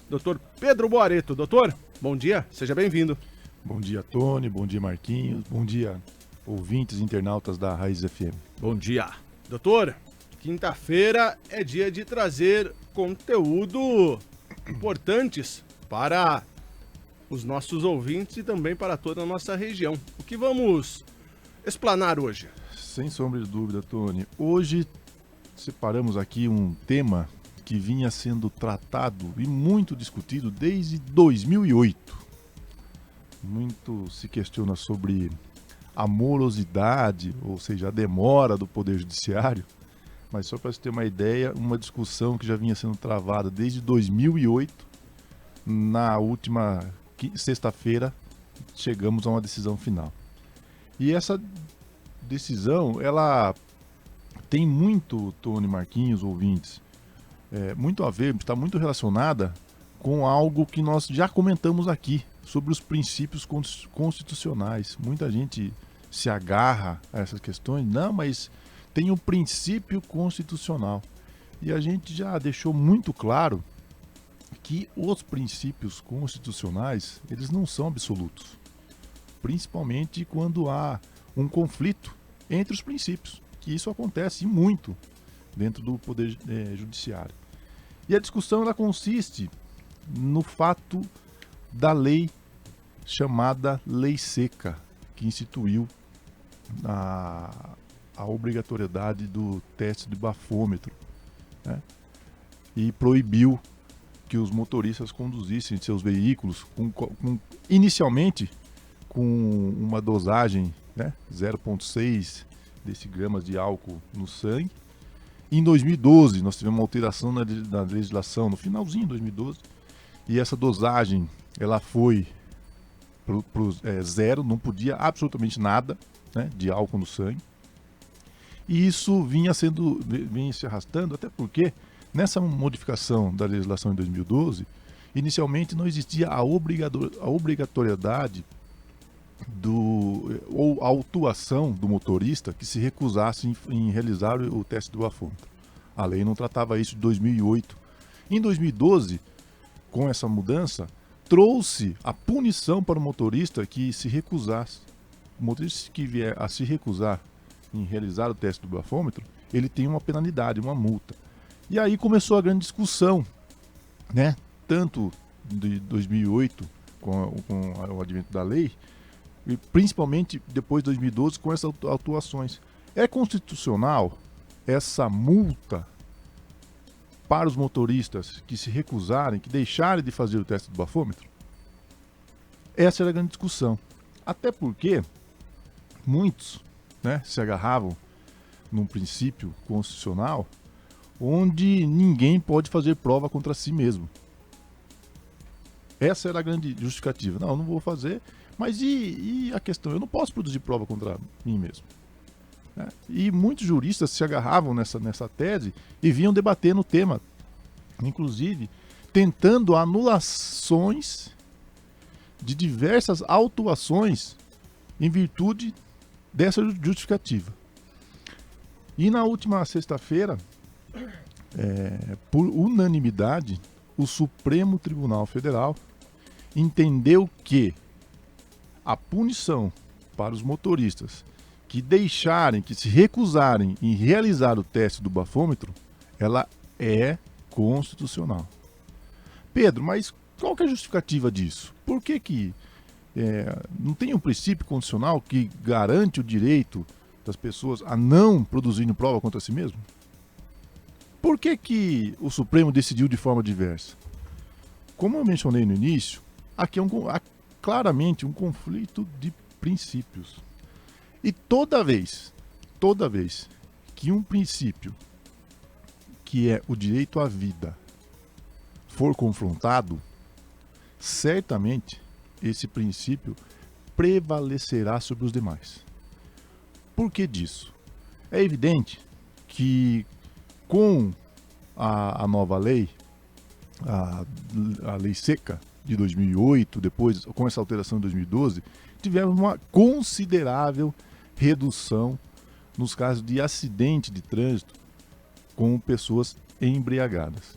Dr. Pedro Boareto. Doutor, bom dia, seja bem-vindo. Bom dia, Tony, bom dia, Marquinhos, bom dia, ouvintes internautas da Raiz FM. Bom dia. Doutor, quinta-feira é dia de trazer conteúdo importantes para os nossos ouvintes e também para toda a nossa região. O que vamos explanar hoje? Sem sombra de dúvida, Tony. Hoje separamos aqui um tema que vinha sendo tratado e muito discutido desde 2008. Muito se questiona sobre a morosidade, ou seja, a demora do Poder Judiciário. Mas só para você ter uma ideia, uma discussão que já vinha sendo travada desde 2008, na última sexta-feira chegamos a uma decisão final. E essa decisão, ela tem muito, Tony, Marquinhos, ouvintes, muito a ver, está muito relacionada com algo que nós já comentamos aqui, sobre os princípios constitucionais. Muita gente se agarra a essas questões, não, mas tem um princípio constitucional. E a gente já deixou muito claro que os princípios constitucionais, eles não são absolutos. Principalmente quando há um conflito entre os princípios, que isso acontece muito dentro do Poder Judiciário. E a discussão ela consiste no fato da lei chamada Lei Seca, que instituiu a obrigatoriedade do teste de bafômetro, né? E proibiu que os motoristas conduzissem seus veículos inicialmente com uma dosagem, né, 0,6 decigramas de álcool no sangue. Em 2012, nós tivemos uma alteração na legislação, no finalzinho de 2012, e essa dosagem ela foi para zero, não podia absolutamente nada, né, de álcool no sangue. E isso vinha se arrastando, até porque nessa modificação da legislação em 2012, inicialmente não existia a obrigatoriedade ou a autuação do motorista que se recusasse em realizar o teste do bafômetro. A lei não tratava isso de 2008. Em 2012, com essa mudança, trouxe a punição para o motorista que se recusasse. O motorista que vier a se recusar em realizar o teste do bafômetro, ele tem uma penalidade, uma multa. E aí começou a grande discussão, né? Tanto de 2008, com o advento da lei, e principalmente depois de 2012 com essas atuações. É constitucional essa multa para os motoristas que se recusarem, que deixarem de fazer o teste do bafômetro? Essa era a grande discussão. Até porque muitos, né, se agarravam num princípio constitucional onde ninguém pode fazer prova contra si mesmo. Essa era a grande justificativa. Não, eu não vou fazer. Mas e a questão? Eu não posso produzir prova contra mim mesmo. Né? E muitos juristas se agarravam nessa tese e vinham debatendo o tema, inclusive tentando anulações de diversas autuações em virtude dessa justificativa. E na última sexta-feira, por unanimidade, o Supremo Tribunal Federal entendeu que a punição para os motoristas que se recusarem em realizar o teste do bafômetro, ela é constitucional. Pedro, mas qual que é a justificativa disso? Por que não tem um princípio constitucional que garante o direito das pessoas a não produzirem prova contra si mesmo? Por que o Supremo decidiu de forma diversa? Como eu mencionei no início, aqui há claramente um conflito de princípios. E toda vez que um princípio, que é o direito à vida, for confrontado, certamente esse princípio prevalecerá sobre os demais. Por que disso? É evidente que com a nova lei, a Lei Seca de 2008, depois com essa alteração de 2012, tivemos uma considerável redução nos casos de acidente de trânsito com pessoas embriagadas.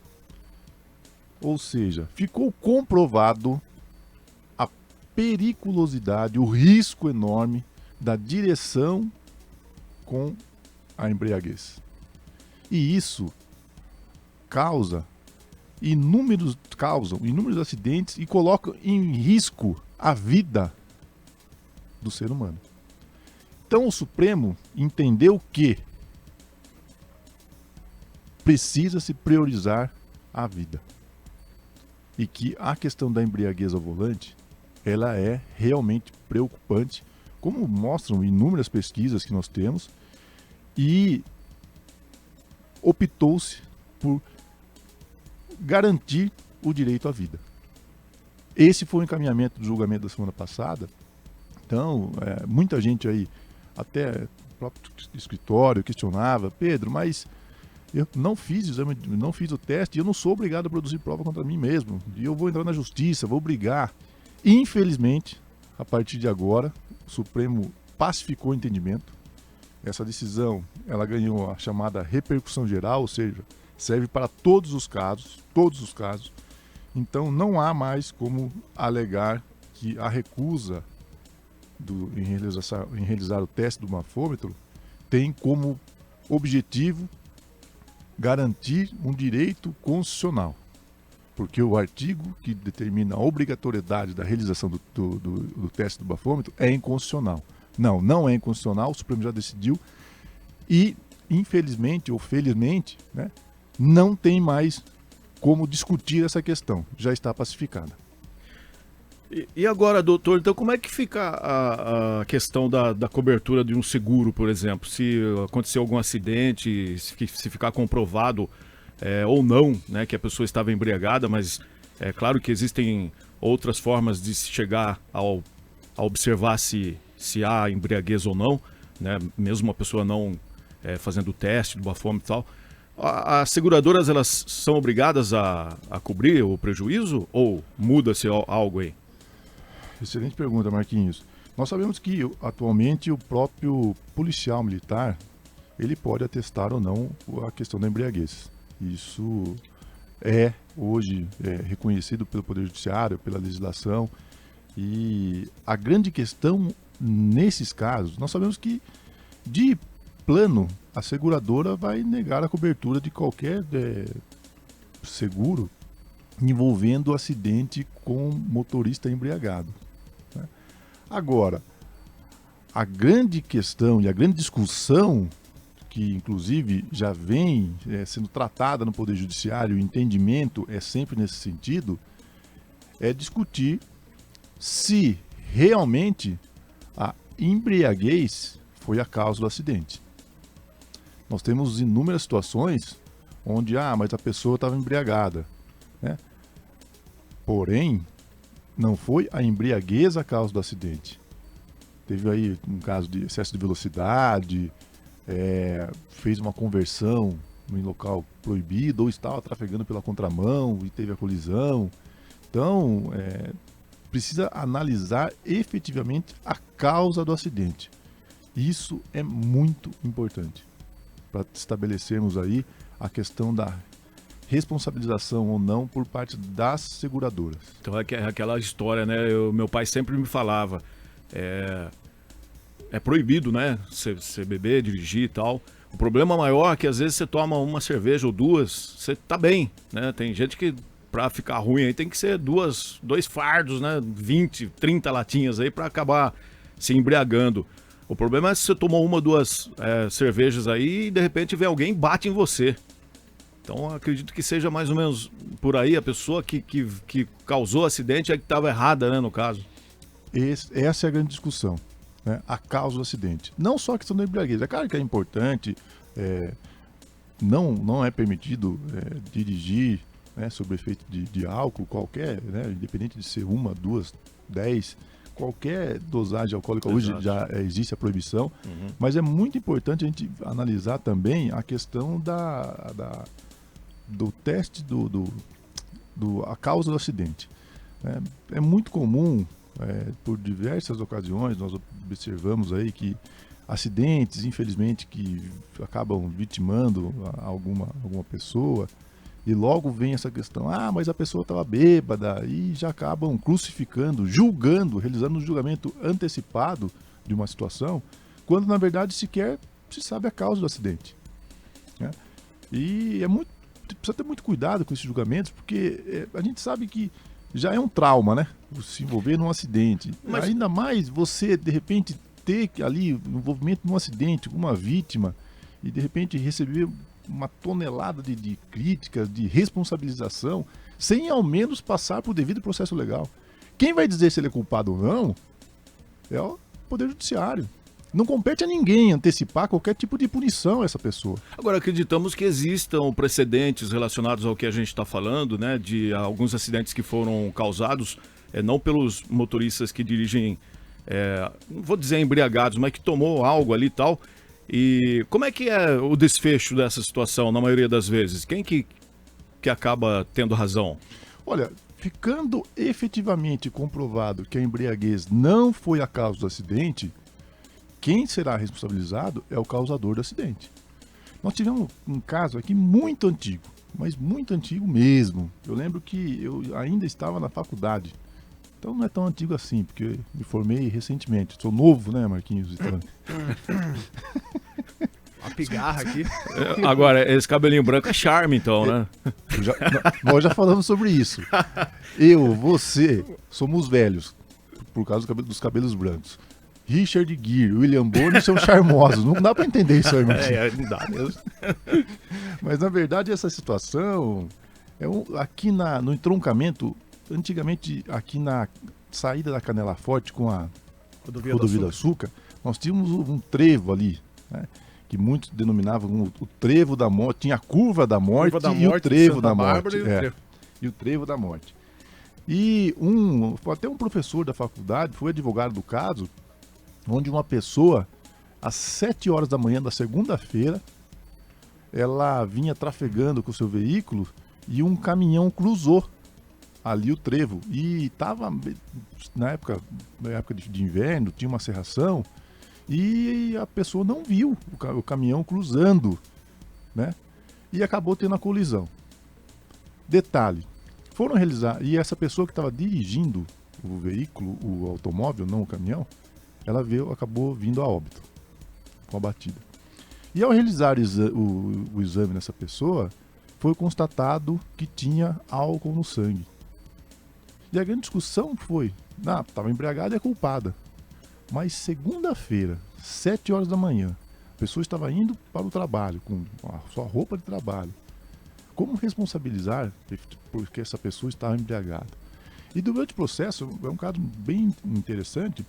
Ou seja, ficou comprovado a periculosidade, o risco enorme da direção com a embriaguez. E isso causam inúmeros acidentes e colocam em risco a vida do ser humano. Então o Supremo entendeu que precisa se priorizar a vida. E que a questão da embriaguez ao volante, ela é realmente preocupante, como mostram inúmeras pesquisas que nós temos, e optou-se por garantir o direito à vida. Esse foi o encaminhamento do julgamento da semana passada. Então, muita gente aí, até o próprio escritório, questionava: Pedro, mas eu não fiz o exame, não fiz o teste, e eu não sou obrigado a produzir prova contra mim mesmo. E eu vou entrar na justiça, vou brigar. Infelizmente, a partir de agora, o Supremo pacificou o entendimento. Essa decisão, ela ganhou a chamada repercussão geral, ou seja, serve para todos os casos. Então não há mais como alegar que a recusa em realizar o teste do bafômetro tem como objetivo garantir um direito constitucional, porque o artigo que determina a obrigatoriedade da realização do teste do bafômetro é inconstitucional. Não é inconstitucional, o Supremo já decidiu, e infelizmente ou felizmente, né, não tem mais como discutir essa questão, já está pacificada. E agora, doutor, então como é que fica a questão da cobertura de um seguro, por exemplo? Se acontecer algum acidente, se ficar comprovado ou não, né, que a pessoa estava embriagada, mas é claro que existem outras formas de se chegar a observar se há embriaguez ou não, né, mesmo a pessoa não fazendo o teste do bafômetro e tal. As seguradoras, elas são obrigadas a cobrir o prejuízo ou muda-se algo aí? Excelente pergunta, Marquinhos. Nós sabemos que atualmente o próprio policial militar, ele pode atestar ou não a questão da embriaguez. Isso é hoje reconhecido pelo Poder Judiciário, pela legislação. E a grande questão nesses casos, nós sabemos que de plano a seguradora vai negar a cobertura de qualquer seguro envolvendo acidente com motorista embriagado. Agora, a grande questão e a grande discussão, que inclusive já vem sendo tratada no Poder Judiciário, o entendimento é sempre nesse sentido, é discutir se realmente a embriaguez foi a causa do acidente. Nós temos inúmeras situações onde, mas a pessoa estava embriagada, né? Porém, não foi a embriaguez a causa do acidente. Teve aí um caso de excesso de velocidade, fez uma conversão em local proibido ou estava trafegando pela contramão e teve a colisão. Então, precisa analisar efetivamente a causa do acidente. Isso é muito importante para estabelecermos aí a questão da responsabilização ou não por parte das seguradoras. Então é aquela história, né? Meu pai sempre me falava, é proibido, né? Você beber, dirigir e tal. O problema maior é que às vezes você toma uma cerveja ou duas, você tá bem, né? Tem gente que pra ficar ruim aí tem que ser dois fardos, né? 20, 30 latinhas aí pra acabar se embriagando. O problema é se você tomou uma, duas cervejas aí e de repente vem alguém e bate em você. Então acredito que seja mais ou menos por aí a pessoa que causou o acidente é que estava errada, né, no caso. Essa é a grande discussão, né? A causa do acidente. Não só a questão da embriaguez. É claro que é importante, não é permitido dirigir, né, sob efeito de álcool qualquer, né, independente de ser 1, 2, 10, qualquer dosagem alcoólica. Exato. Hoje já existe a proibição, mas é muito importante a gente analisar também a questão do teste a causa do acidente. É muito comum, por diversas ocasiões, nós observamos aí que acidentes, infelizmente, que acabam vitimando alguma pessoa, E logo vem essa questão, mas a pessoa estava bêbada, e já acabam crucificando, julgando, realizando um julgamento antecipado de uma situação, quando na verdade sequer se sabe a causa do acidente, né? E precisa ter muito cuidado com esses julgamentos, porque a gente sabe que já é um trauma, né? Se envolver num acidente. Mas ainda mais você, de repente, ter ali envolvimento num acidente com uma vítima e de repente receber uma tonelada de críticas, de responsabilização, sem ao menos passar por devido processo legal. Quem vai dizer se ele é culpado ou não é o Poder Judiciário. Não compete a ninguém antecipar qualquer tipo de punição a essa pessoa. Agora, acreditamos que existam precedentes relacionados ao que a gente está falando, né? De alguns acidentes que foram causados, não pelos motoristas que dirigem, não vou dizer embriagados, mas que tomou algo ali e tal. E como é que é o desfecho dessa situação, na maioria das vezes? Quem que acaba tendo razão? Olha, ficando efetivamente comprovado que a embriaguez não foi a causa do acidente, quem será responsabilizado é o causador do acidente. Nós tivemos um caso aqui muito antigo, mas muito antigo mesmo. Eu lembro que eu ainda estava na faculdade. Então não é tão antigo assim, porque eu me formei recentemente. Sou novo, né, Marquinhos? A pigarra aqui. Agora, esse cabelinho branco é charme, então, né? Nós já falamos sobre isso. Eu, você, somos velhos, por causa dos cabelos brancos. Richard Gere, William Bonner são charmosos. Não dá pra entender isso aí, Marquinhos. Não dá mesmo. Mas, na verdade, essa situação, aqui no entroncamento, antigamente, aqui na saída da Canela Forte com a Rodovia do Açúcar, nós tínhamos um trevo ali, né, que muitos denominavam o trevo da morte. Tinha a curva da morte e o trevo da morte. E o trevo da morte. E até um professor da faculdade foi advogado do caso, onde uma pessoa, às 7 horas da manhã da segunda-feira, ela vinha trafegando com o seu veículo e um caminhão cruzou ali o trevo. E estava, na época de inverno, tinha uma cerração, e a pessoa não viu o caminhão cruzando, né? E acabou tendo a colisão. Detalhe, foram realizar, e essa pessoa que estava dirigindo o veículo, o automóvel, não o caminhão, ela acabou vindo a óbito, com a batida. E ao realizar o exame nessa pessoa, foi constatado que tinha álcool no sangue. E a grande discussão foi, estava embriagada e é culpada. Mas segunda-feira, 7 horas da manhã, a pessoa estava indo para o trabalho, com a sua roupa de trabalho. Como responsabilizar porque essa pessoa estava embriagada? E durante o processo, é um caso bem interessante,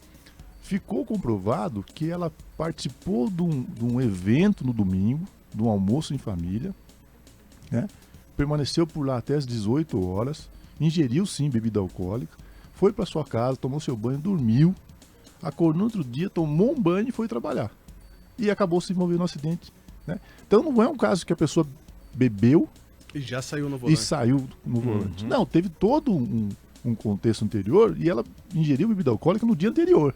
ficou comprovado que ela participou de um evento no domingo, de um almoço em família, né? Permaneceu por lá até as 18 horas, ingeriu sim bebida alcoólica, foi para sua casa, tomou seu banho, dormiu, acordou no outro dia, tomou um banho e foi trabalhar. E acabou se envolvendo no acidente, né? Então não é um caso que a pessoa bebeu e já saiu no volante. E saiu no volante. Não, teve todo um contexto anterior e ela ingeriu bebida alcoólica no dia anterior.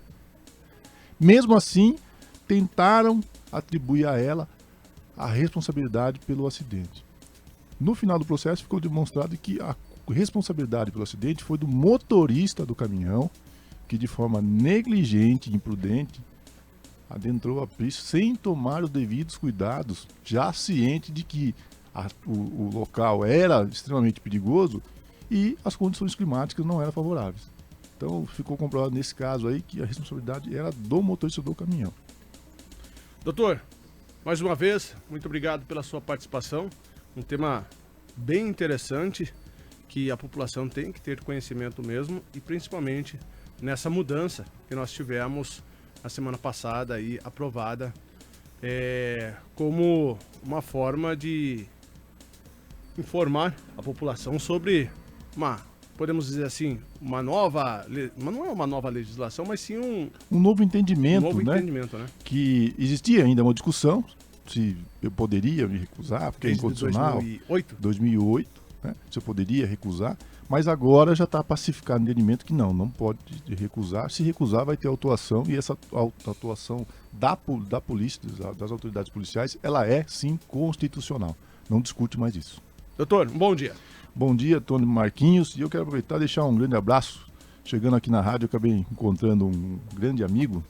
Mesmo assim, tentaram atribuir a ela a responsabilidade pelo acidente. No final do processo ficou demonstrado que a responsabilidade pelo acidente foi do motorista do caminhão, que de forma negligente e imprudente adentrou a pista sem tomar os devidos cuidados, já ciente de que o local era extremamente perigoso e as condições climáticas não eram favoráveis. Então ficou comprovado nesse caso aí que a responsabilidade era do motorista do caminhão. Doutor, mais uma vez, muito obrigado pela sua participação. Um tema bem interessante que a população tem que ter conhecimento mesmo e principalmente nessa mudança que nós tivemos na semana passada aí aprovada como uma forma de informar a população sobre podemos dizer assim, não é uma nova legislação, mas sim um novo entendimento, né? Que existia ainda uma discussão se eu poderia me recusar, porque desde é incondicional. 2008, né? Se eu poderia recusar, mas agora já está pacificado o entendimento que não pode recusar. Se recusar, vai ter autuação, e essa autuação da polícia, das autoridades policiais, ela é sim constitucional. Não discute mais isso. Doutor, um bom dia. Bom dia, Tony Marquinhos. E eu quero aproveitar e deixar um grande abraço. Chegando aqui na rádio, eu acabei encontrando um grande amigo,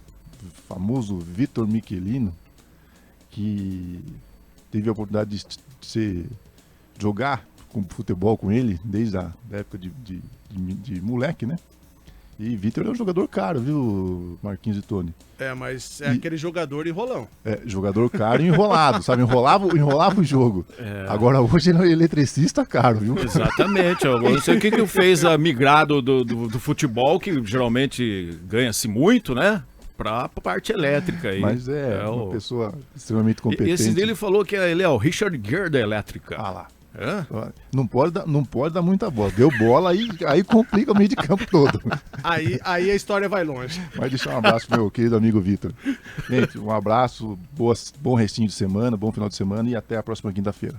o famoso Vitor Michelino, que teve a oportunidade de jogar futebol com ele desde a época de moleque, né? E Vitor é um jogador caro, viu, Marquinhos e Tony? Mas é aquele jogador enrolão. Jogador caro e enrolado, sabe? Enrolava o jogo. Agora hoje ele é um eletricista caro, viu? Exatamente. Eu não sei o que fez migrar do futebol, que geralmente ganha-se muito, né? Pra parte elétrica aí. Mas uma pessoa extremamente competente. Esse dele falou que ele é o Richard Gere da elétrica. Ah lá. É? Não pode dar muita bola. Deu bola, aí complica o meio de campo todo. Aí a história vai longe. Vai deixar um abraço pro meu querido amigo Vitor. Gente, um abraço, bom restinho de semana, bom final de semana e até a próxima quinta-feira.